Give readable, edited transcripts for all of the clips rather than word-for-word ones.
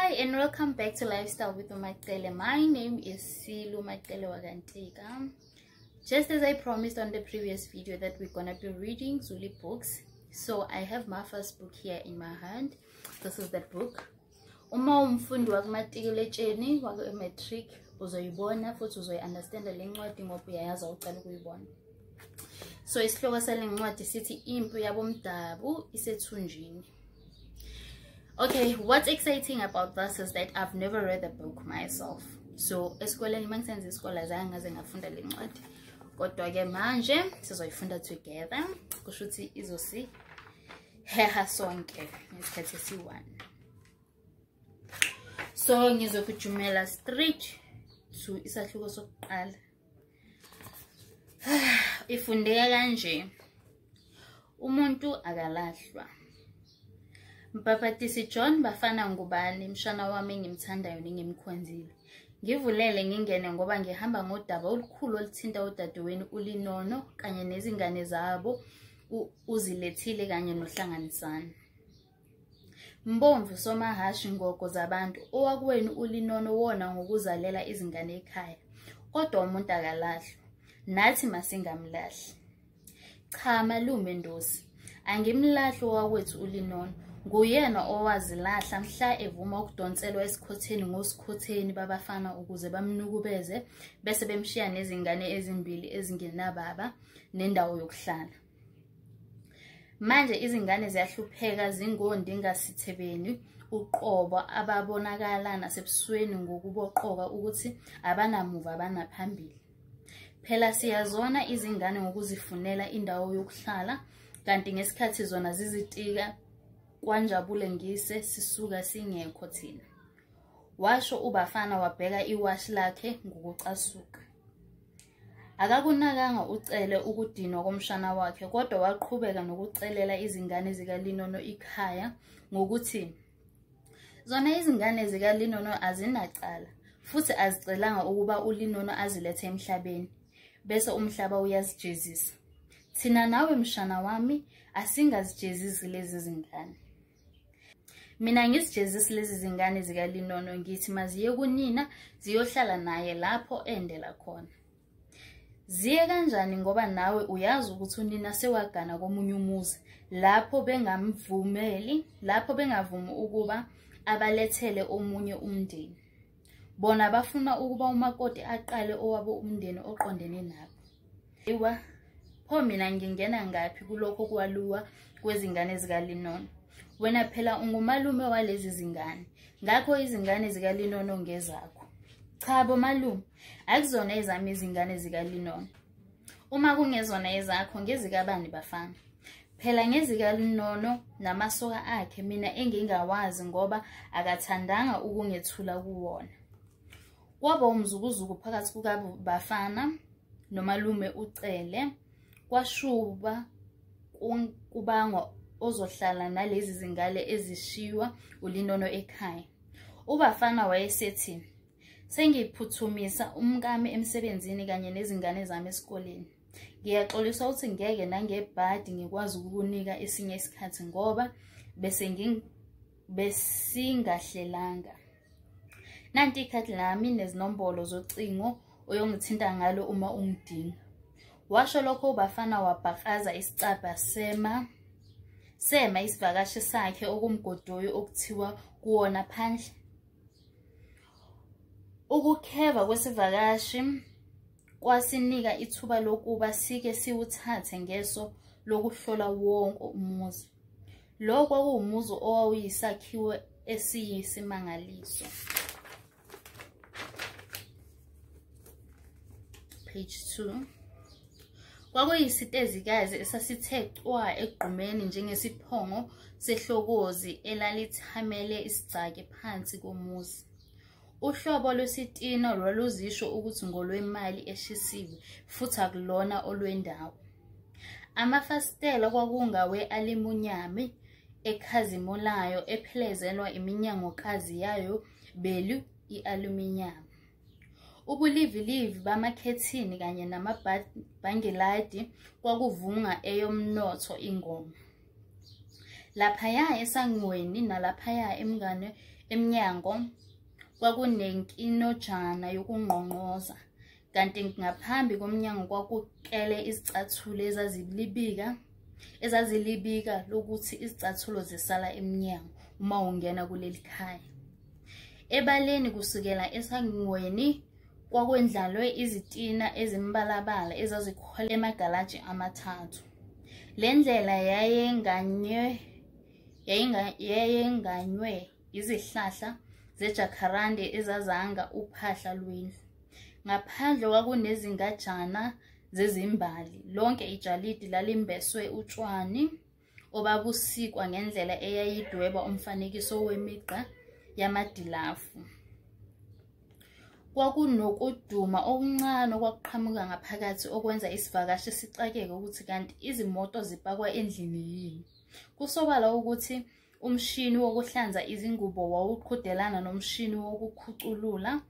Hi and welcome back to Lifestyle with Umatrele. My name is Silu Matrele Waganteka. Just as I promised on the previous video that we're gonna be reading Zulu books, so I have my first book here in my hand. This is that book. Uma umfundi wakumatikuletsheni Matric uzoyibona futhi uzoyi-understanda le ncwadi ngoba uyayazi uqala ukuyibona. So isihloko sale ncwadi sithi Impi Yabomdabu Isethunjini. Okay, what's exciting about this is that I've never read the book myself. So esikoleni mangisenza isikole azange ngaze ngafunda le ncwadi. Kodwa ke manje sizoyifunda together. Kusho ukuthi izosi heha sonke ngesikhathi esi-1. So ngizokujumela straight to isahluko sokuqala. Ifundeka kanje. Umuntu akalahlwa. Mpapatisi John bafana ngubani mshana wami engimthandayo nengimkhonzile. Ngivulele ngingene ngoba ngihamba ngodaba olukhulu oluthinta udadewenu uLinono kanye nezingane zabo uzilethile kanye nohlanganisana. Mbomvu somahashi ngoko zabantu owakwenu uLinono wona ngokuzalela izingane ekhaya. Kodwa umuntu akalahlwa. Nathi masingamlahli. Cha malume Ndosi, angimlahli owakwethu uLinono. Nguyena owazilahla mhla evuma ukudonselwa esikhotheni ngosikhotheni babafana ukuze bamnukubeze bese bemshiya nezingane ezimbili ezingenababa nendawo yokuhlala. Manje izingane ziyahlupheka zingondingasithebeni uqobo ababonakala nasebusweni ngokuboqoka ukuthi abanamuva abanaphambili. Phela siyazona izingane ngokuzifunela indawo yokuhlala kanti ngesikhathi zona zizitika kwanjabule ngise sisuka singekho thina. Washo ubafana wabheka iwashi lakhe ngokucasuka. Akakunakanga ucele ukudinwa komshana wakhe kodwa waqhubeka nokucelela izingane zikaLinono ikhaya ngokuthi zona izingane zikaLinono azinacala futhi azicelanga ukuba uLinono azilethe emhlabeni bese umhlaba uyazijezisa. Thina nawe mshana wami asingazijezisi lezi zingane. Mina ngisijezisi lezi zingane zikaLinono ngithi maziye kunina ziyohlala naye lapho endela khona. Ziye kanjani ngoba nawe uyazi ukuthi unina sewagana komunye umuzi lapho bengavumi ukuba abalethele omunye umndeni. Bona bafuna ukuba umakoti aqale owabo umndeni oqondene nabo. Pho mina ngingena ngapi kulokho kwaluwa kwezingane zikaLinono? Wena phela ungumalume walezi zingane. Ngakho izingane zikaLinono ngezakho. Cha bo malume, akuzona ezami izingane zikaLinono. Uma kungezona ezakho ngezikabani bafana? Phela ngezikaLinono namasoka akhe mina engingawazi ngoba akathandanga ukungethula kuwona. Kwaba umzukuzuku phakathi kukabafana nomalume ucele. Kwashuba kubangwa ozohlala nalezi zingane ezishiwa uLinono ekhaya. Ubafana wayesethi, "Sengiphuthumisa umkami emsebenzini kanye nezingane zami esikoleni. Ngiyaxolisa ukuthi ngeke nangebhadi ngikwazi ukukunika esinye isikhathi ngoba besingahlelanga. Nanti ikhadi lami nezinombolo zocingo oyongithinta ngalo uma ungidinga." Washo lokho ubafana wabhakaza isicabha sema isivakashi sakhe okumgodoyi okuthiwa kuwona phandle. Ukukheva kwesivakashi kwasinika ithuba lokuba sike siwuthathe ngeso lokuhlola wonke umuzi. Lokho kwakuwumuzi owawuyisakhiwo esiyisimangaliso. Page 2. Kwakuyisitezikazi esasithe cwa egqumeni njengesiphongo sehlokozi elalithamele isigcaki phansi komuzi. Uhlobo lwesitina lwaluzisho ukuthi ngolwemali eshisiwe futhi akulona olwendawo. Amafasitela kwakungawe alimunyami ekhazimulayo ephelezelwa iminyangokazi yayo belu i-aluminium. Ubulivilivi bamakhethini kanye namabhangiladi kwakuvunga eyomnotho ingoma. Laphaya esangweni nalaphaya emnyango kwakunenkinojana yokunqonqoza, kanti ngaphambi komnyango kwakukele izicathulo ezazilibika lokuthi izicathulo zisala emnyango uma ungena kuleli khaya. Ebaleni kusukela esangweni kwakwendlalwe izitina ezimbalabala ezazikhola emagalaji amathathu. Le ndlela yayenganywe izihlahla zejacaranda ezazanga uphahla lwendlu. Ngaphandle kwakunezingajana zezimbali. Lonke ijalidi lalimbeswe utshwani obabusikwa ngendlela eyayidweba umfanekiso wemigqa yamadilafu. Kwakunokuduma okuncane okwakuqhamuka ngaphakathi okwenza isivakashi sicakeke ukuthi kanti izimoto zipakwa endlini yini. Kusobala ukuthi umshini wokuhlanza izingubo wawuqhudelana nomshini wokukhuculula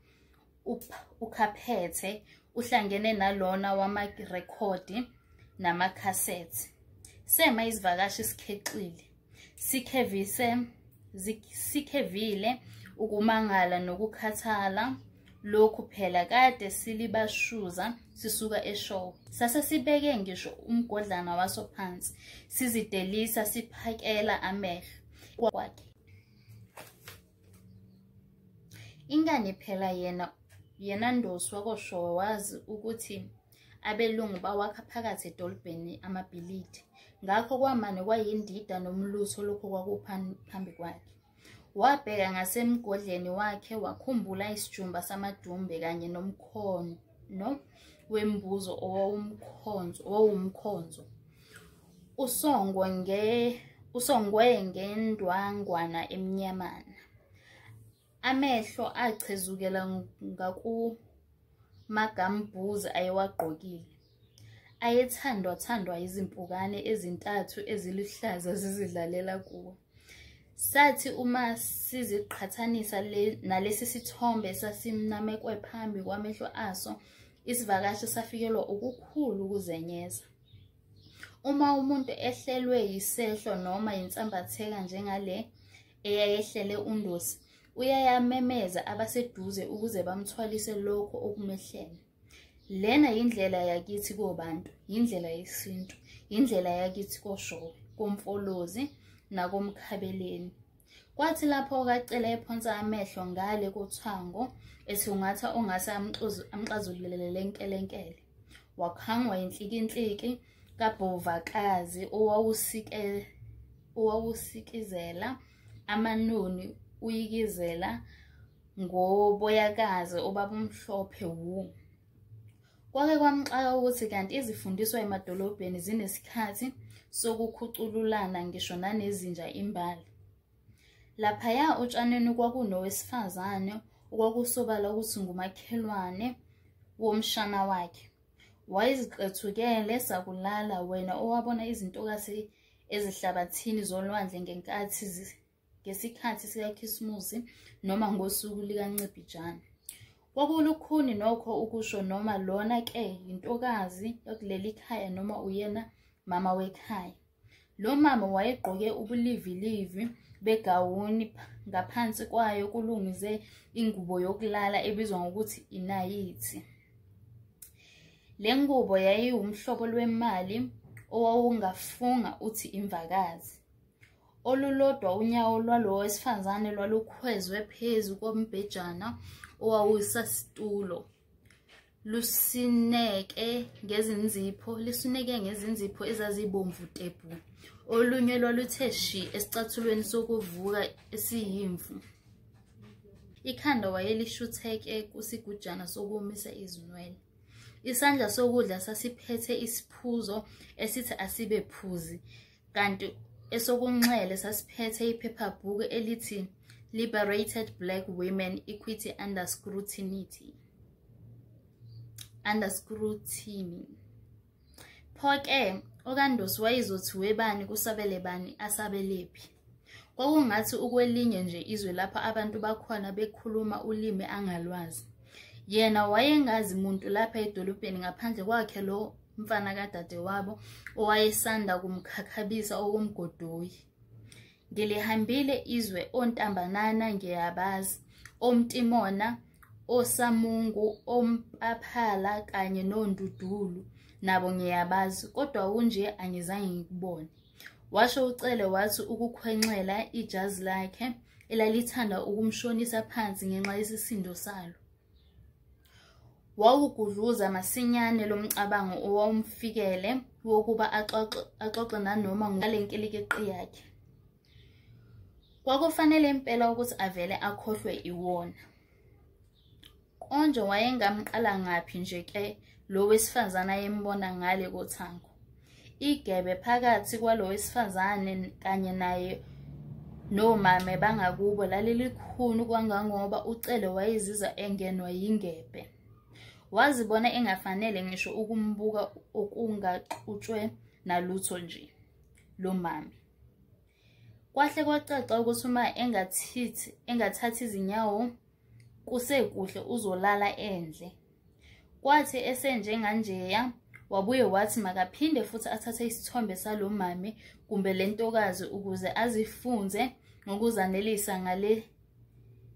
ukhaphethe uhlangene nalona wamarekhodi namakhasethi. Sema izivakashi sikhexile, sikhevile ukumangala nokukhathala. Lokhu phela kade silibashuza sisuka eshowe. Sase sibeke ngisho umgodlana waso phansi, sizidelisa siphakela amehlo kwakhe. Ingane phela yena Ndosi wakoshowe wazi ukuthi abelungu bawakha phakathi edolobheni amabhilidi. Ngakho kwamane kwayindida nomlutho lokho kwakuphambi kwakhe. Wabheka ngasemgodleni wakhe wakhumbula isijumba samadumbe kanye nomkhono wembuzo owawumkhonzo. Usongwe ngendwangwana emnyamana. Amehlo achezukela ngakumagambuzi ayewagqokile. Ayethandwa izimpukane ezintathu eziluhlaza zizidlalela kuwo. Sathi uma siziqhathanisa nalesi sithombe sasimnamekwe phambi kwamehlo aso, isivakashi safikelwa ukukhulu ukuzenyeza. Uma umuntu ehlelwe yisehlo noma insambatheka njengale eyayehlele uNdosi, uyayamemeza abaseduze ukuze bamthwalise lokho okumehlele. Lena yindlela yakithi kobantu, yindlela yesintu, yindlela yakithi koshowe, komfolozi nakomkhabeleni. Kwathi lapho kacela ephonsa amehlo ngale kothango ethi ungatha ongase amxazululele lenkelenkele. Wakhangwa inhlikinhliki kabhovakazi owawusikizela amanoni uyikizela ngoboyakazi obabumhlophe wu. Kwake kwamxaka ukuthi kanti izifundiswa emadolobheni zinesikhathi sokukhucululana ngisho nanezinja imbali. Laphaya otshaneni kwakunowesifazane okwakusobala ukuthi ngumakhelwane womshana wakhe. Wayeziqethukele sakulala wena owabona izintokasi ezihlabathini zolwandle ngesikhathi sikaKhisimusi noma ngosuku likaNcibijana. Kwakulukhuni nokho ukusho noma lona ke intokazi yokuleli khaya noma uyena mama wekhaya. Lo mama wayegqoke ubulivilivi begawuni, ngaphansi kwayo kulungize ingubo yokulala ebizwa ngokuthi inayithi. Le ngubo yayiwumhlobo lwemali owawungafunga uthi imvakazi. Olulodwa unyawo lwalo wesifazane lwalukhwezwe phezu kombhejana owawusasitulo. Lisuneke ngezinzipho ezazibomvu tepu. Olunye lwaluthe shi esicathulweni sokuvuka esiyimvu. Ikhanda wayelishutheke kusigujana sokumisa izinwele. Isandla sokudla sasiphethe isiphuzo esithi asibe phuzi, kanti esokunxele sasiphethe iphephabhuku elithi Liberated Black Women Equity Under Scrutiny. Pho-ke okaNdosi wayizothi webani kusabele bani asabelephi. Kwakungathi ukwelinye nje izwe lapha abantu bakhona bekhuluma ulimi angalwazi. Yena wayengazi muntu lapha edolobheni ngaphandle kwakhe lo mfana kadade wabo owayesanda kumkhakhabisa okumgodoyi. Ngilihambile izwe ontambanana ngiyabazi, omtimona, osamungu, ompaphala kanye nondudulu nabo ngiyabazi, kodwa kunje angizange ngikubone. Washo ucele wathi ukukhwenxela ijazi lakhe elalithanda ukumshonisa phansi ngenxa yesisindo salo. Wawugudluza masinyane lo mcabango owamfikele wokuba axoxe nanoma ngale nkilikili yakhe. Kwakufanele impela ukuthi avele akhohlwe iwona. Konje wayengamqala ngaphi nje ke lo wesifazana ayembona ngale kothango. Igebe phakathi kwalo wesifazane kanye naye nomame bangakubo lalilikhulu kangangoba ucele wayeziza engenwa yingebe. Wazibona engafanele ngisho ukumbuka okungaxutshwe nalutho nje lo mama. Kwahle kwacaca ukuthi uma engathathi izinyawo kusekuhle uzolala endle. Kwathi esenjenganjeya wabuye wathi makaphinde futhi athathe isithombe salo mame kumbe lentokazi ukuze azifunze ngokuzanelisa ngale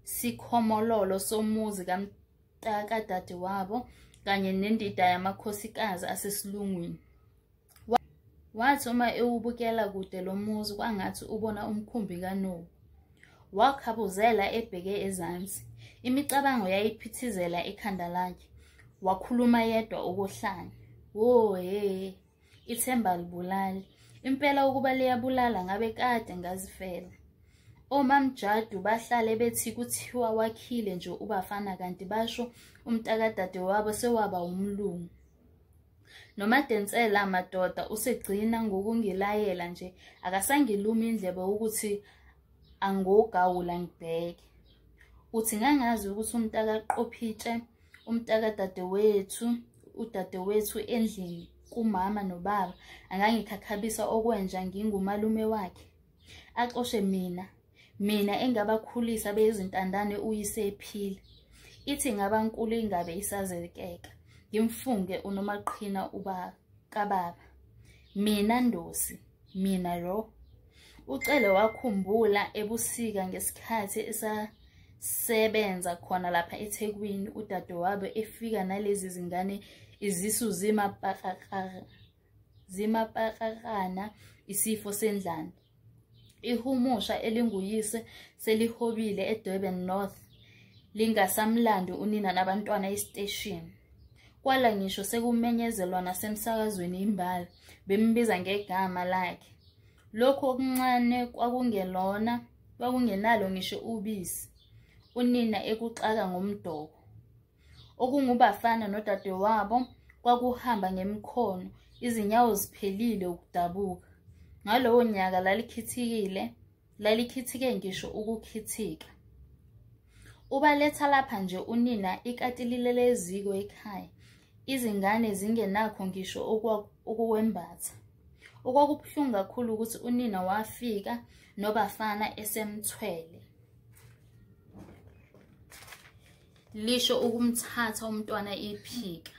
sikhomololo somuzi kamntakadade wabo kanye nendida yamakhosikazi asesilungwini. Wathi uma ewubukela kude lo muzi kwangathi ubona umkhumbi kaNoah. Wakhabuzela ebheke ezansi. Imicabango yayiphithizela ekhanda lakhe. Wakhuluma yedwa ukuhlanya. Wo he, ithemba libulali. Impela ukuba liyabulala ngabe kade ngazifela. Omamjadu bahlale bethi kuthiwa wakhile nje ubafana kanti basho umntakadade wabo sewaba umlungu. Nomadensela madoda usegcina ngokungilayela nje akasangiluma indlebe ukuthi angogawula ngibheke. Uthi ngangazi ukuthi umntakaqophitshe umntakadade wethu udadewethu endlini kumama nobaba angangikhakhabisa okwenja ngingumalume wakhe. Axoshe mina engabakhulisa bezintandane uyise ephila. Ithi ngabankulu ingabe isazekeka. Ngimfunge unomaqhina kababa. Mina Ndosi, mina ro. Ucele wakhumbula ebusika ngesikhathi esasebenza khona lapha eThekwini udadewabo efika nalezi zingane izisu zimapakakana isifo sendlala. Ihumusha elinguyise selihobile eDurban North lingasamlandi unina nabantwana estation. Kwala ngisho sekumenyezelwa nasemsakazweni imbali bembiza ngegama lakhe. Lokho okuncane kwakungenalo ngisho ubisi. Unina ekuxaka ngomdoko. Okungubafana nodadewabo kwakuhamba ngemkhono, izinyawo ziphelile ukudabuka. Ngalowo nyaka lalikhithike ngisho ukukhithika. Ubaletha lapha nje unina ikatilile leziko ekhaya. Izingane zingenakho ngisho okuwembatha. Okwakubuhlungu kakhulu ukuthi unina wafika nobafana esemthwele. Lisho ukumthatha umntwana iphika.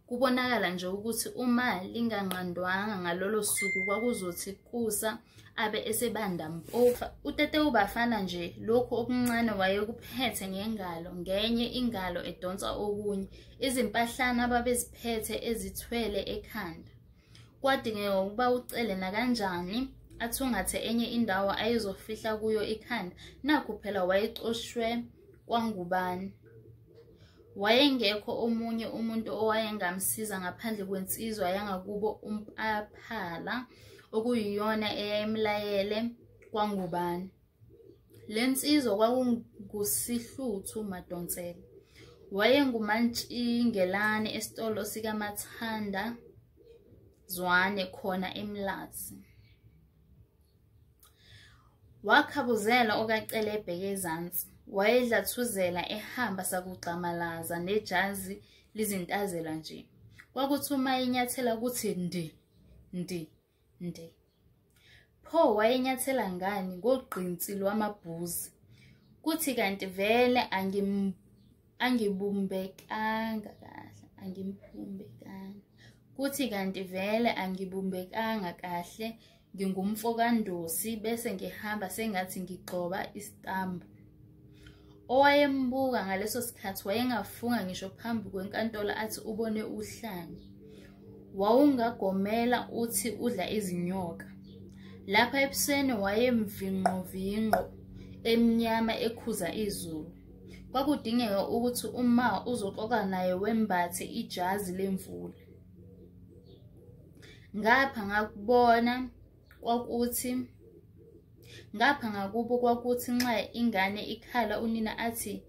Kubonakala nje ukuthi uma linganqandwanga ngalolo suku kwakuzothi kusa abe esebanda mpofa. Utete ubafana nje lokho okuncane wayekuphethe ngengalo, ngenye ingalo edonsa okunye, izimpahlana babeziphethe ezithwele ekhanda. Kwadingeka ukuba ucele nakanjani athungathe enye indawo ayizofihla kuyo ikhanda. Nakho phela wayexoshwe kwangubani. Wayengekho omunye umuntu owayengamsiza ngaphandle kwensizwa yangakubo umpaphala okuyiyona eyayimlayele kwangubani. Lensizwa kwakungusihluthu Madonsela. Wayengumantshingelane esitolo sikaMathanda Zwane khona eMlazi. Wakhabuzela okacele ebheke ezansi. Wayedlathuzela ehamba sakugxamalaza nejazi lizintazela nje. Kwakuthi uma inyathela kuthi ndi. Pho wayenyathela ngani ngogqinsi lwamabhuzi. Kuthi kanti vele Kuthi kanti vele angibumbekanga kahle ngingumfokandosi bese ngihamba sengathi ngigcoba isitambu. Owayembuka ngaleso sikhathi wayengafunga ngisho phambi kwenkantolo athi ubone uhlanya. Wawungagomela uthi udla izinyoka. Lapha ebusweni wayemvinqo emnyama ekhuza izulu. Kwakudingeka ukuthi uma uzoxoxa naye wembathe ijazi lemvula. Ngapha ngakubo kwakuthi nxa ingane ikhala unina athi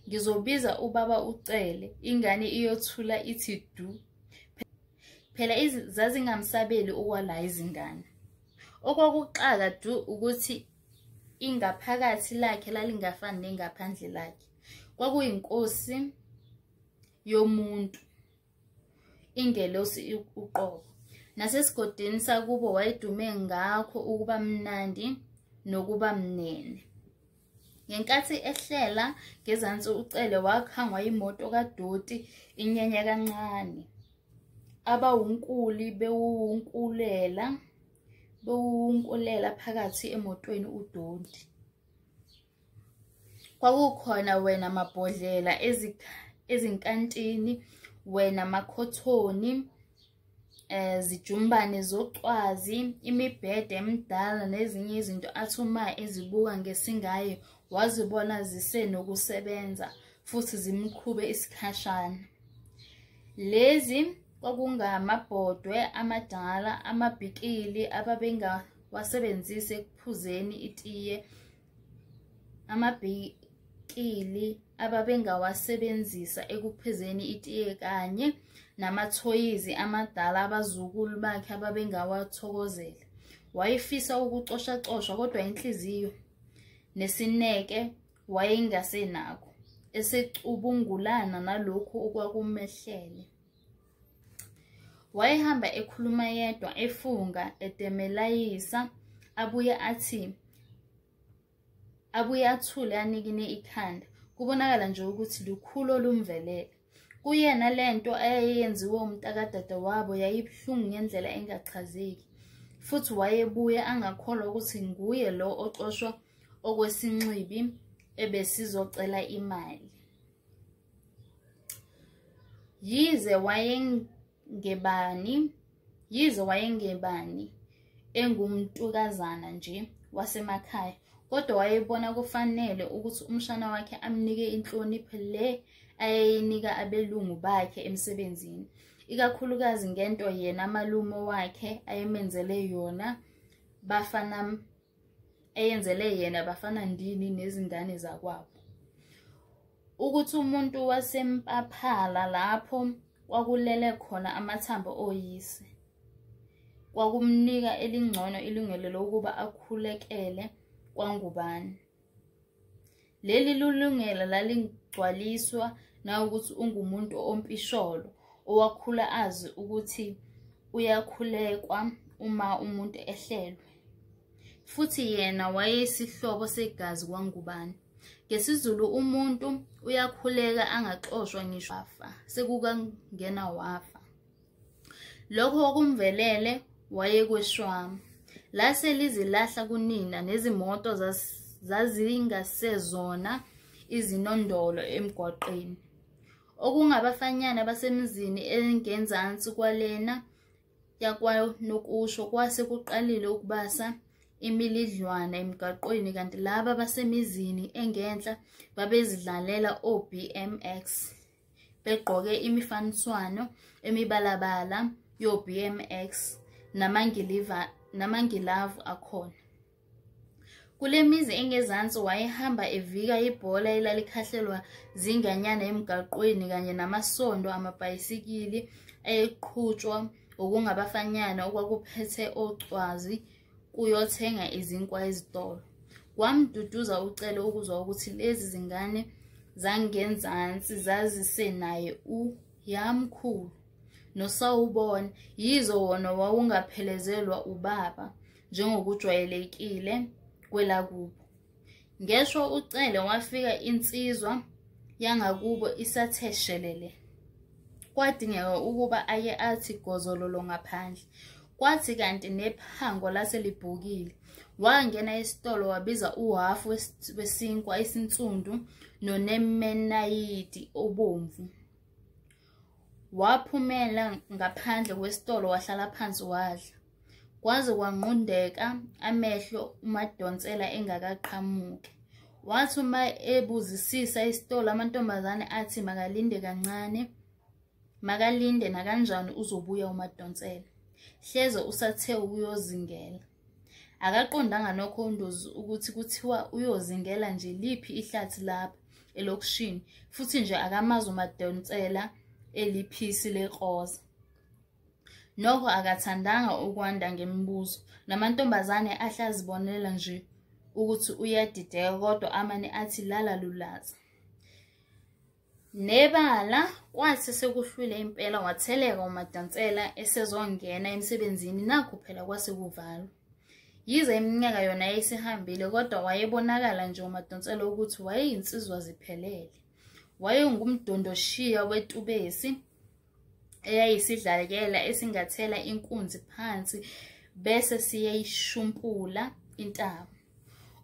ngizobiza ubaba ucele, ingane iyothula ithi du. Phela zazingamsabeli okwala izingane. Okwakuqala du ukuthi ingaphakathi lakhe lalingafani nengaphandle lakhe. Kwakuyinkosi yomuntu, ingelosi uqobo. Nasesigodini sakubo wayedume ngakho ukuba mnandi nokuba mnene. Ngenkathi ehlela ngezansi ucele wakhangwa imoto kadoti inyanya kancane. Abawunkuli bewunkulela phakathi emotweni udoti. Kwakukhona wena mabhodlela ezinkantini, wena makhothoni, zijumbane zocwazi, imibhede emidala nezinye izinto athuma ezibuka ngesingaye wazibona zisenokusebenza futhi zimqhube isikhashana. Lezi kwakungamabhodwe amadala, amabhikili ababengawasebenzisa ekuphuzeni itiye, amabhikili ababengawasebenzisa ekuphuzeni itiye kanye namathoyizi amadala abazukulu bakhe ababengawathokozela. Wayefisa ukucosha kodwa inhliziyo nesineke wayengasenakho, esecubungulana nalokhu okwakumehlele. Wayehamba ekhuluma yedwa, efunga, edemelayisa, abuye athule anikine ikhanda. Kubonakala nje ukuthi lukhulu olumvelele. Kuyena lento ayeyenziwe umntakadada wabo yayibhlungu ngendlela engachazeki. Futhi wayebuye angakholwa ukuthi nguye lo oxoshwa okwesinxibi ebesizocela imali. Yize wayengebani engumntukazana nje wasemakhaya, kodwa wayebona kufanele ukuthi umshana wakhe amnike inhlonipho le ayeyinika abelungu bakhe emsebenzini, ikakhulukazi ngento yena malume wakhe ayemenzele yena bafana ndini nezingane zakwabo. Ukuthi umuntu wasempaphala lapho kwakulele khona amathambo oyise, kwakumnika elingcono ilungelo lokuba akhulekele kwangubani. Leli lulungelo lalingcwaliswa na ukuthi ungumuntu ompisholo owakhula azi ukuthi uyakhulekwa uma umuntu ehlelwe. Futhi yena wayesihlobo segazi kwangubani. NgesiZulu umuntu uyakhuleka angaxoshwa ngisho wafa, sekukangena wafa. Lokho okumvelele wayekweshwama. Lase lizilahla kunina nezimoto zazingasezona izinondolo emgwaqeni. Okungabafanyana basemzini engenzansi kwalena yakwanokusho kwase kuqalile ukubasa imilidlwana emgaqweni, kanti laba basemizini engenhla babezidlalela o-BMX begqoke imifaniswano emibalabala yo-BMX namangilavu akhona. Kule mizi engezansi wayehamba evika ibhola elalikhahlelwa zinganyana emgaqweni kanye namasondo amabhayisikili ayeqhutshwa okungabafanyana okwakuphethe ocwazi kuyothenga izinkwa ezitolo. Kwamduduza ucele ukuzwa ukuthi lezi zingane zangenzansi zazisenaye uyamkhulu nosawubona, yizo wona wawungaphelezelwa ubaba njengokujwayelekile kwelakubo. Ngesho ucele wafika insizwa yangakubo isatheshelele. Kwadingeka ukuba aye athi gozololo ngaphandle. Kwathi kanti nephango laselibhukile, wangena esitolo wabiza uhafu wesinkwa esinsundu nonemenayidi obomvu. Waphumela ngaphandle kwesitolo wahlala phansi wadla. Kwaze kwanqundeka amehlo uMadonsela engakaqhamuki. Wathi uma ebuzisisa isitolo amantombazane athi makalinde kancane, makalinde nakanjani uzobuya uMadonsela. Hleze usathe ukuyozingela. Akaqondanga nokhondozi ukuthi kuthiwa uyozingela nje liphi ihlathi lapha elokishini, futhi nje akamazi uMadonsela eliphisi lekroza. Nokho akathandanga ukwanda ngemibuzo, namantombazane ahlazibonela nje ukuthi uyadideka, kodwa amane athi lala lulaza. Nebala kwathi sekuhlwile impela watheleka uMadonsela esezongena emsebenzini, nakho phela kwase kuvalwa. Yize iminyaka yona yayisihambile, kodwa wayebonakala nje uMadonsela ukuthi wayeyinsizwa ziphelele. Wayengumdondoshiya wetubesi eyayisidlakela esingathela inkunzi phansi bese siyayishumpula intaba.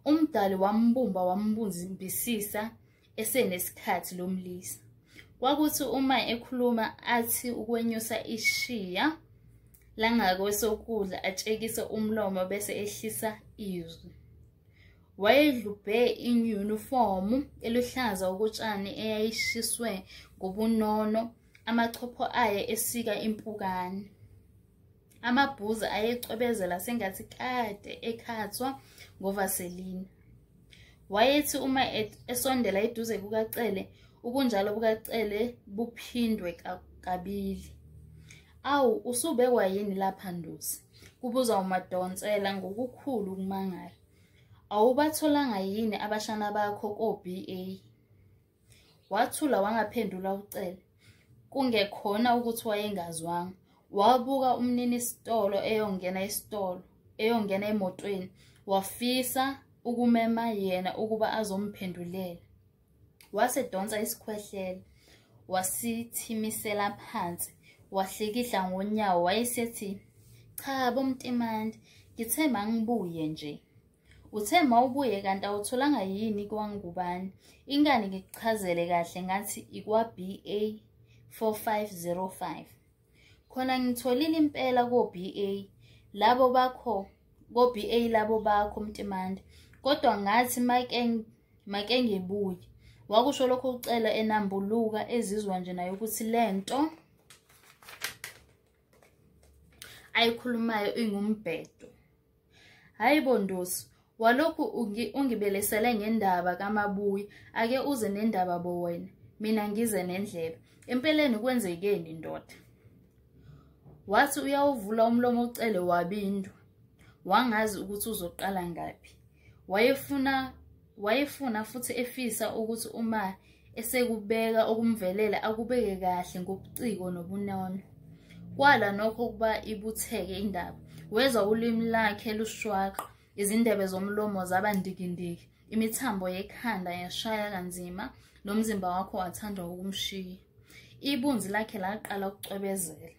Umdali wambumba wambuzimbisisa esenesikhathi lomlisa. Kwakuthi uma ekhuluma athi ukwenyusa ishiya langakwesokudla atshekise umlomo bese ehlisa izwi. Wayedlubhe inyunifomu eluhlaza okutshani eyayishiswe ngobunono, amachopho aye esika impukane. Amabhuzi ayecwebezela sengathi kade ekhathwa ngovaselini. Wayethi uma esondela eduze kukaCele, ubunjalo bukaCele buphindwe kabili. Awu, usubekwa yini lapha Ndosi? Kubuza uMadonsela ngokukhulu ukumangala. Awubatholanga yini abashana bakho ko-BA? Wathula wangaphendula uCele. Kungekhona ukuthi wayengazwanga. Wabuka umnini isitolo eyongena emotweni, wafisa ukumema yena ukuba azomphendulela. Wasedonsa isikhwehlelo, wasithimisela phansi, wahlikihla ngonyawo, wayesethi, cha bomntimandi, ngithe mangibuye nje. Uthe mawubuye kanti awutholanga yini kwangubani? Ingane ngikuchazele kahle ngathi ikwa-BA 4505. Khona ngitholile impela ko-BA labo bakho mntimandi, kodwa ngathi make ngibuye. Wakusho lokho uCele enambuluka ezizwa nje naye ukuthi lento ayikhulumayo ingumbhedo. Hayibo Ndosi, walokhu ungibelesele ngendaba kaMabuyi, ake uze nendaba bo wena, mina ngize nendlebe. Empeleni kwenzekeni ndoda? Wathi uyawuvula umlomo uCele wabindwa. Wangazi ukuthi uzoqala ngaphi. Wayefuna futhi efisa ukuthi uma esekubeka okumvelela akubeke kahle ngobuciko nobunono. Kwala nokho kuba ibutheke indaba. Weza ulimi lakhe lushwaqa, izindebe zomlomo zabandikindiki, imithambo yekhanda yashaya kanzima, nomzimba wakho wathanda ukumshiya. Ibunzi lakhe laqala ukucwebezela.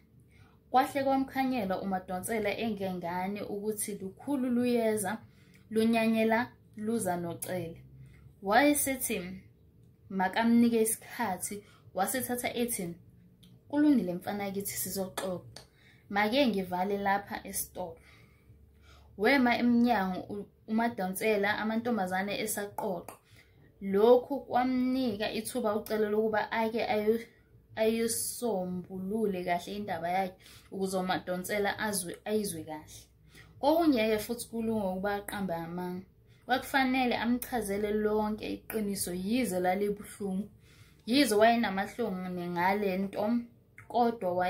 Kwahle kwamkhanyela uMadonsela engengane ukuthi lukhulu luyeza, lunyanyela luza noCele. Wayesethi makamnike isikhathi, wasethatha ethi, kulungile mfana kithi sizoxoxa, make ngivale lapha esitolo. Wema eminyango uMadonsela amantombazane esaqoqa. Lokhu kwamnika ithuba uCele lokuba ake ayisombulule kahle indaba yakhe ukuze uMadonsela ayizwe kahle. Kokungeke futhi kulunge ukuba aqambe amanga. Kwakufanele amchazele lonke iqiniso yize lalibuhlungu. Yize wayenamahloni ngale nto, kodwa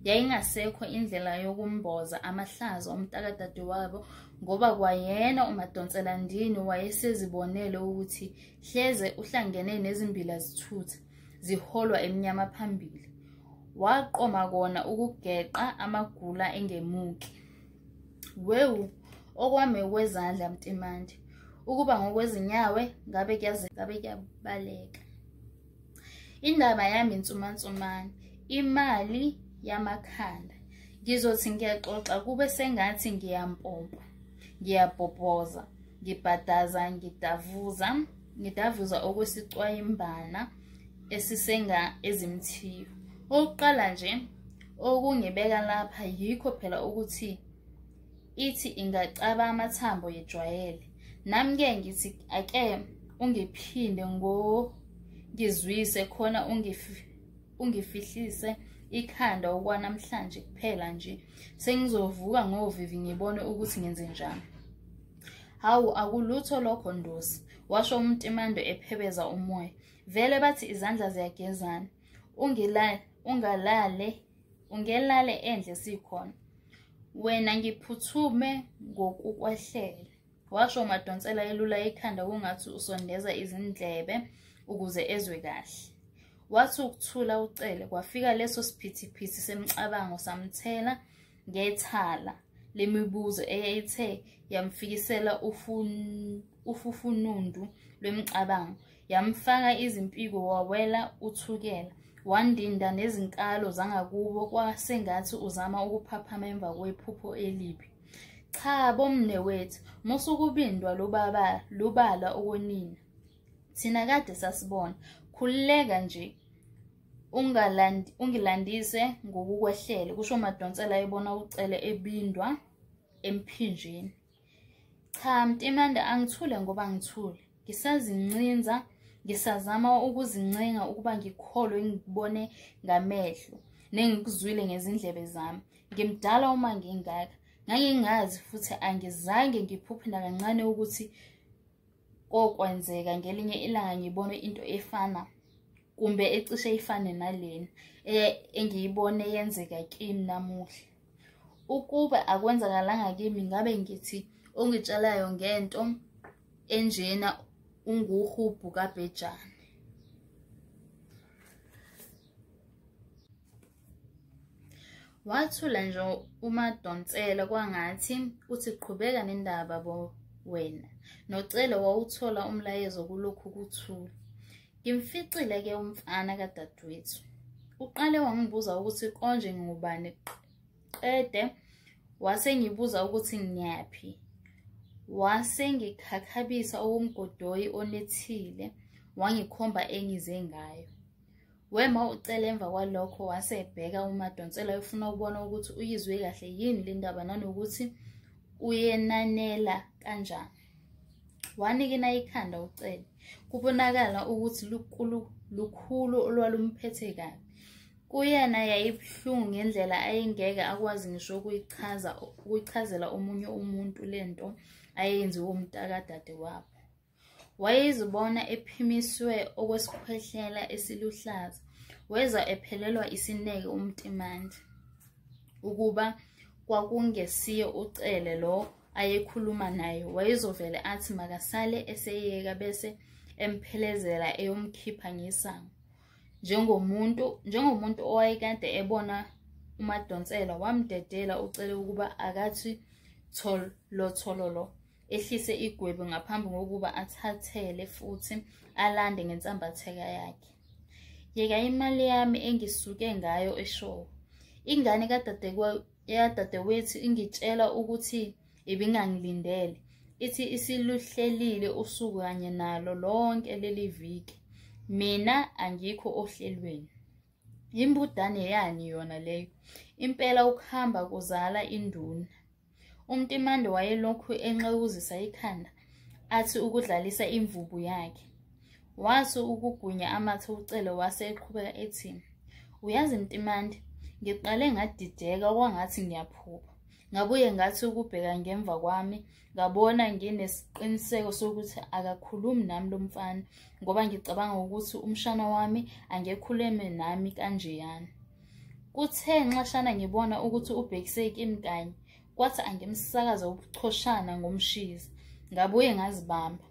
yayingasekho indlela yokumboza amahlazo omntakadade wabo, ngoba kwayena uMadonsela ndini wayesezibonele ukuthi hleze uhlangene nezimbila zithutha ziholwa eminyama phambili. Waqoma kona ukugeqa amagula engemuki. Wewu, okwame kwezandla mntimandi, ukuba ngokwezinyawe ngabe kuyabaleka. Indaba yami insumansumane, imali yamakhanda. Ngizothi ngiyaxoxa kube sengathi ngiyampompa, ngiyabhobhoza, ngibhadaza, ngidavuza okwesicwayimbana esisenga ezimthiyo. Oqala nje okungibeka lapha yikho phela ukuthi ithi ingacaba amathambo yejwayele. Nami-ke ngithi ake ungiphinde ngizwise khona ungifihlise ikhanda okwanamhlanje kuphela nje. Sengizovuka ngovivi ngibone ukuthi ngenze njani. Hawu akulutho lokho Ndosi, washo umntimando ephebeza umoya. Vele bathi izandla ziyagezana. Ungelale endle sikhona. Wena ngiphuthume ngokukwehlele, washo uMadonsela elula ikhanda kungathi usondeza izindlebe ukuze ezwe kahle. Wathi ukuthula ucele kwafika leso siphithiphithi semcabango samthela ngethala lemibuzo eyayithe yamfikisela ufufunundu lwemicabango. Yamfaka izimpiko wawela uthukela. Wandinda nezinkalo zangakubo kwasengathi uzama ukuphaphama emva kwephupho elibi. Cha bomnewethu, musukubindwa lubala okonina. Thina kade sasibona. Khulileka nje ungilandise ngokukwehlele, kusho uMadonsela ebona ucele ebindwa emphinjeni. Cha Mtimanda angithule ngoba ngithule. Ngisazincinza, ngisazama ukuzincenga ukuba ngikholwe ngibone ngamehlo nengikuzwile ngezindlebe zami. Ngimdala uma ngingaka. Ngangingazi futhi angizange ngiphuphe nakancane ukuthi kokwenzeka ngelinye ilanga ngibone into efana kumbe ecishe ifane nalena engiyibone yenzeka kimi namuhla. Ukuba akwenzakalanga kimi ngabe ngithi ongitshalayo ngento enjena unguhubhu kabhejane. Wathula nje uMadonsela kwangathi uthi qhubeka nendaba bo wena. Nocele wawuthola umlayezo kulokhu kuthula. Ngimficile ke umfana kadadewethu. Uqale wangibuza ukuthi konje ngubani qede wase ngibuza ukuthi ngiyaphi. Wase ngikhakhabisa okumgodoyi onethile wangikhomba engize ngayo. Wema ucele emva kwalokho wase ebheka uMadonsela efuna ukubona ukuthi uyizwe kahle yini le ndaba nanokuthi uyenanela kanjani. Wanikina ikhanda ucele. Kubonakala ukuthi lukhulu olwalumphethe kabi. Kuyena yayibhlungu ngendlela ayengeke akwazi ngisho ukuyichazela omunye umuntu lento ayenziwe umntakadade wabo. Wayezibona ephimiswe okwesikhwehlela esiluhlaza. Weza ephelelwa isineke umntimandi ukuba kwakungesiye ucele lo ayekhuluma naye. Wayezovele athi makasale eseyeka bese emphelezela eyomkhipha ngesango. Njengomuntu owayekade ebona uMadonsela wamdedela ucele ukuba akathi thololo ehlise igwebu ngaphambi kokuba athathele futhi alande ngensambatheka yakhe. Yeka imali yami engisuke ngayo eshowe. Ingane kadadewethu ingitshela ukuthi ibingangilindele. Ithi isiluhlelile usuku kanye nalo lonke leli viki. Mina angikho ohlelweni. Imbudane yani yona leyo. Impela ukuhamba kuzala induna. Umntimande wayelokhu enqekuzisa ikhanda athi ukudlalisa imvubu yakhe. Wathi ukugunya amathe ucele wase eqhubeka ethi, uyazi Mntimande, ngiqale ngadideka kwangathi ngiyaphupha. Ngabuye ngathi ukubheka ngemva kwami ngabona nginesiqiniseko sokuthi akakhulumi nami lo mfana ngoba ngicabanga ukuthi umshana wami angekhuleme nami kanjeyana. Kuthe nxashana ngibona ukuthi ubhekise kimi kanye kwathi angimsakaza ubuchoshana ngomshizi. Ngabuye ngazibamba.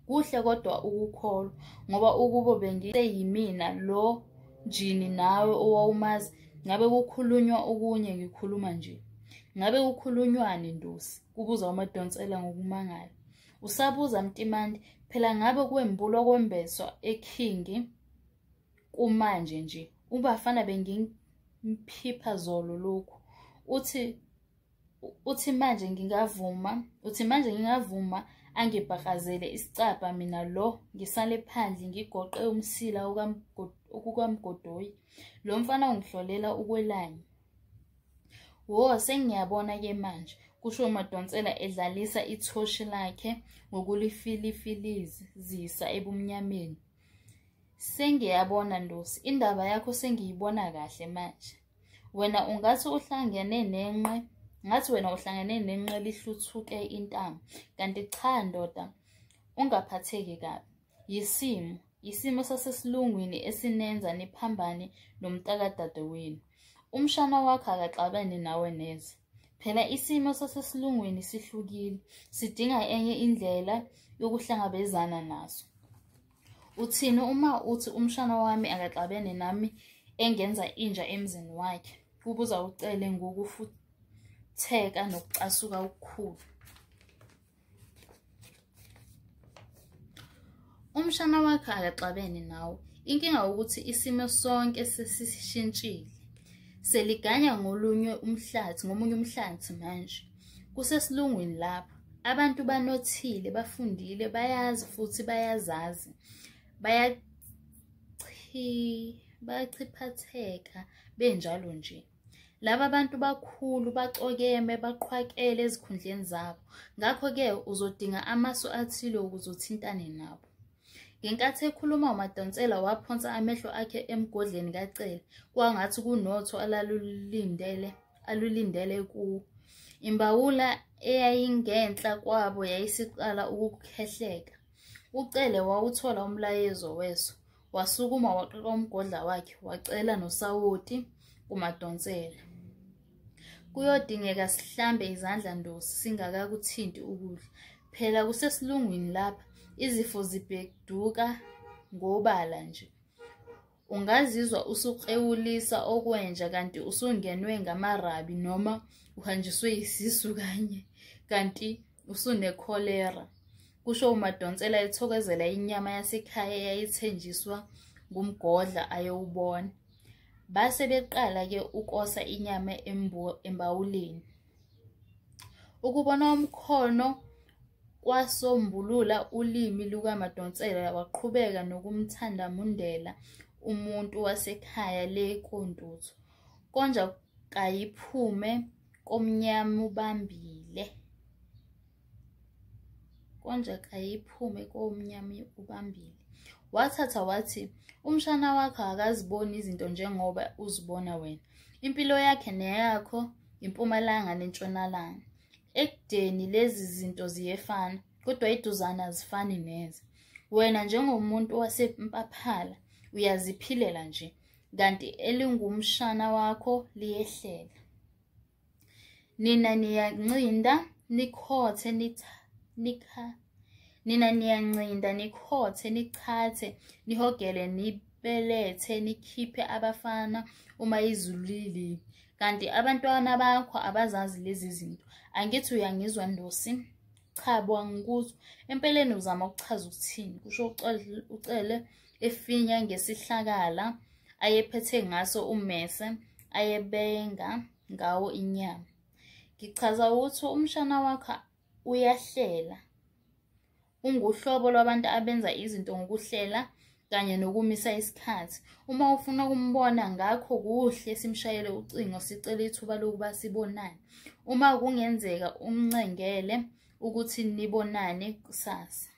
Kuhle kodwa ukukholwa ngoba ukubo bengiyimina lo jini nawe owawumazi ngabe kukhulunywa okunye ngikhuluma nje. Ngabe kukhulunywani Ndosi? Kubuza uMadonsela ngokumangala. Usabuza Mntimande, phela ngabe kwembulwa kwembeswa ekhingi kumanje nje. Ubafana bengimphipha zolo lokhu. uthi manje ngingavuma angibhakazele isicabha mina lo ngisale phandle ngigoqe umsila okukamgodoyi. Lo mfana ungihlolela ukwelanya. Wo sengiyabona ke manje, kusho uMadonsela edlalisa ithoshi lakhe ngokulifilifilizisa ebumnyameni. Sengiyabona Ndosi, indaba yakho sengiyibona kahle manje. Wena ungathi uhlangene nenqe lihluthuke intamo, kanti cha ndoda, ungaphatheki kabi. Yisimo sasesilungwini esinenza niphambane nomntakadadewenu. Umshana wakho akaxabene nawe neze. Phela isimo sasesilungwini sihlukile, sidinga enye indlela yokuhlangabezana naso. Uthini uma uthi umshana wami akaxabene nami engenza inja emzini wakhe? Kubuza ucele ngokufutheka nokucasuka okukhulu. Umshana wakhe akaxabene nawe. Inkinga ukuthi isimo sonke sesishintshile. Seliganya ngomunye umhlathi manje. Kusesilungwini lapha. Abantu banothile, bafundile, bayazi futhi bayazazi. Bayachiphatheka benjalo nje. Laba bantu bakhulu, bacokeme, baqhwakele ezikhundleni zabo. Ngakho-ke uzodinga amasu athile ukuzothintane nabo. Ngenkathi ekhuluma uMadonsela waphonsa amehlo akhe emgodleni kacele, kwangathi kunotho alulindele kuwo. Imbawula eyayingenhla kwabo yayisiqala ukukhehleka. Ucele wawuthola umlayezo weso, wasukuma waqoqa umgodla wakhe, wacela nosawoti kuMadonsela. Kuyodingeka sihlambe izandla Ndosi singakakuthinti ukudla. Phela kusesilungwini lapha, izifo zibheduka ngobala nje. Ungazizwa usuqewulisa okwenja kanti usungenwe ngamarabi noma uhanjiswe isisu kanye kanti usunekholera. Kusho uMadonsela ethokozela inyama yasekhaya eyayithenjiswa ngumgodla ayewubona. Base beqala ke ukosa inyama embawuleni. Ukubona umkhono kwasombulula ulimi lukaMadonsela, waqhubeka nokumthandamundela umuntu wasekhaya le kontuthu. Konja kayiphume komnyama ubambile. Wathatha wathi, umshana wakho akaziboni izinto njengoba uzibona wena. Impilo yakhe neyakho impumalanga nentshonalanga. Ekudeni lezi zinto ziyefana, kodwa iduzana azifani neze. Wena njengomuntu waseMpaphala uyaziphilela nje, kanti elingumshana wakho liyehlela. Nina niyancinda nikhothe nichathe nihogele nibelethe nikhiphe abafana uma izulu lili, kanti abantwana bakho abazazi lezi zinto. Angithi uyangizwa Ndosi? Cha bo, angikuzwa. Empeleni uzama ukuchaza ukuthini? Kusho ucele efinya ngesihlakala ayephethe ngaso ummese ayebenga ngawo inyama. Ngichaza ukuthi umshana wakho uyahlela. Unguhlobo lwabantu abenza izinto ngokuhlela kanye nokumisa isikhathi. Uma ufuna ukumbona ngakho kuhle simshayele ucingo sicela ithuba lokuba sibonane. Uma kungenzeka umncengele ukuthi nibonane kusasa.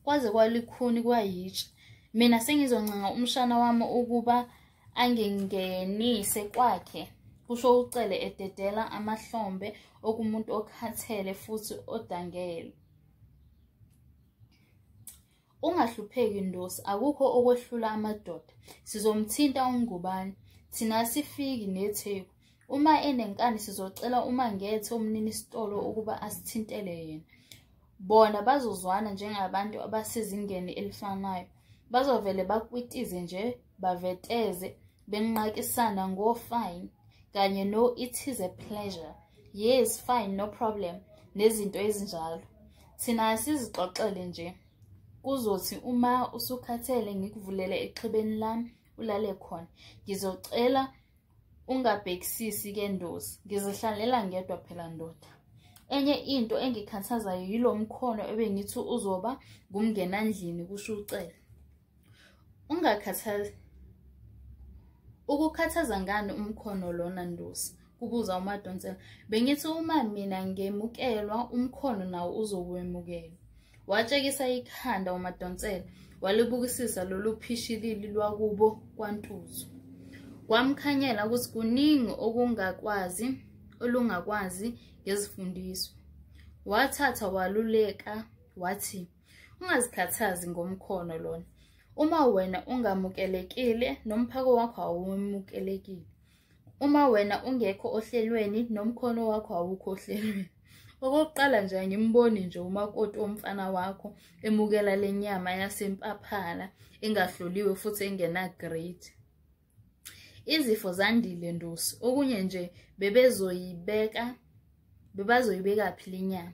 Kwaze kwalikhuni kwayitsha. Mina sengizoncenga umshana wami ukuba angengenise kwakhe. Kusho ucele ededela amahlombe okumuntu okhathele futhi odangele. Ungahlupheki Ndosi, akukho okwehlula amadoda. Sizomthinta ungubani. Thina sifiki netheku. Uma enenkani sizocela uMangethe umnini sitolo ukuba asithintele yena. Bona bazozwana njengabantu abasezingeni elifanayo. Bazovele bakwitize nje, baveteze, benqakisana ngo-fine. Kanye no it is a pleasure. Yes, fine, no problem. Nezinto ezinjalo. Thina asizixoxele nje. Kuzothi uma usukhathele ngikuvulele exhibeni lami ulale khona. Ngizocela ungabhekisisi ke ndosi, ngizihlalela ngedwa phela ndoda. Enye into engikhathazayo yilo mkhono ebengithi uzoba ngumngenandlini kusho ucele. Ungakhathazi. Ukukhathaza ngani umkhono lona ndosi? Kubuza uMadonsela. Bengithi uma mina ngemukelwa umkhono nawo uzokwemukela. Watshekisa ikhanda uMadonsela, walibukisisa lolu phishilili lwakubo kwaNtuzu. Kwamkhanyela ukuthi kuningi olungakwazi ngezifundiswa. Wathatha waluleka wathi, ungazikhathazi ngomkhono lona. Uma wena ungamukelekile nomphako wakho awumukelekile. Uma wena ungekho ohlelweni nomkhono wakho awukho ohlelweni. Okokuqala nje ngimboni nje umakoti omfana wakho emukela lenyama yasempaphala engahloliwe futhi engena grade. Izifo zandile ndosi. Okunye nje bebazoyibeka phi lenyama.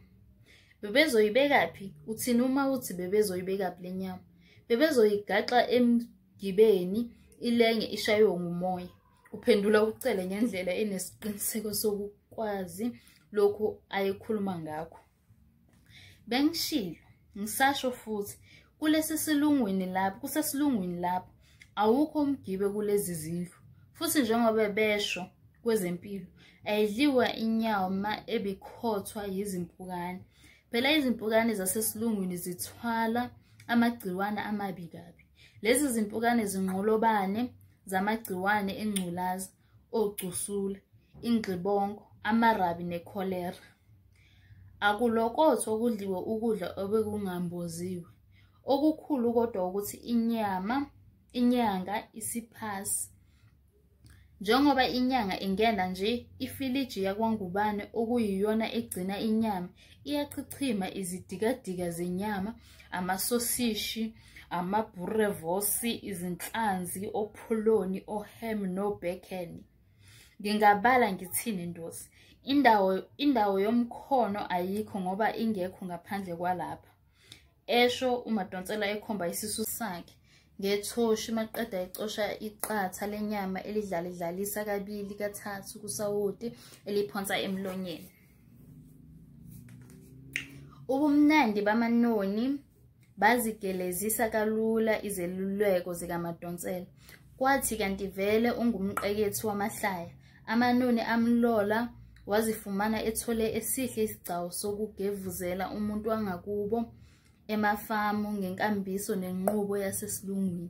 Bebezoyibeka phi? Uthini uma uthi bebezoyibeka phi lenyama? Bebezoyigaxa emgibeni ilenge ishaywe ngumoya. Uphendula ucele ngendlela enesiqiniseko sokukwazi lokho ayekhuluma ngakho. Bengishilo, ngisasho futhi, kusesilungwini lapho awukho umgibe kulezi zindlu. Futhi njengoba besho kwezempilo, ayidliwa inyama ebikhothwa yizimpukane. Phela izimpukane zasesilungwini zithwala amagciwane amabi kabi. Lezi zimpukane zinqolobane zamagciwane engculaza, ogcusula, ingxibongo, amarabi nekholera. Akulokothwa kudliwe ukudla obekungamboziwe. Okukhulu kodwa ukuthi inyanga isiphasi. Njengoba inyanga ingena nje, ifiliji yakwangubane okuyiyona egcina inyama iyachichima izidikadika zenyama, amasosishi, amabhurevosi, izinhlanzi, ophuloni, ohem nobacon. Ngingabala ngithini ndosi? Indawo yomkhono ayikho ngoba ingekho ngaphandle kwalapha. Esho uMadonsela ekhomba isisu sakhe ngethoshi maqeda ecosha iqatha lenyama elidlalisa kabili kathathu kusawoti eliphonsa emlonyeni. Ubumnandi bamanoni bazigelezisa kalula izeluleko zikaMadonsela. Kwathi kanti vele ungumqekethi wamahlaya. Amanoni amlola wazifumana ethole esihle isigcawu sokugevuzela umuntu wangakubo emafamu ngenkambiso nenqubo yasesilungwini.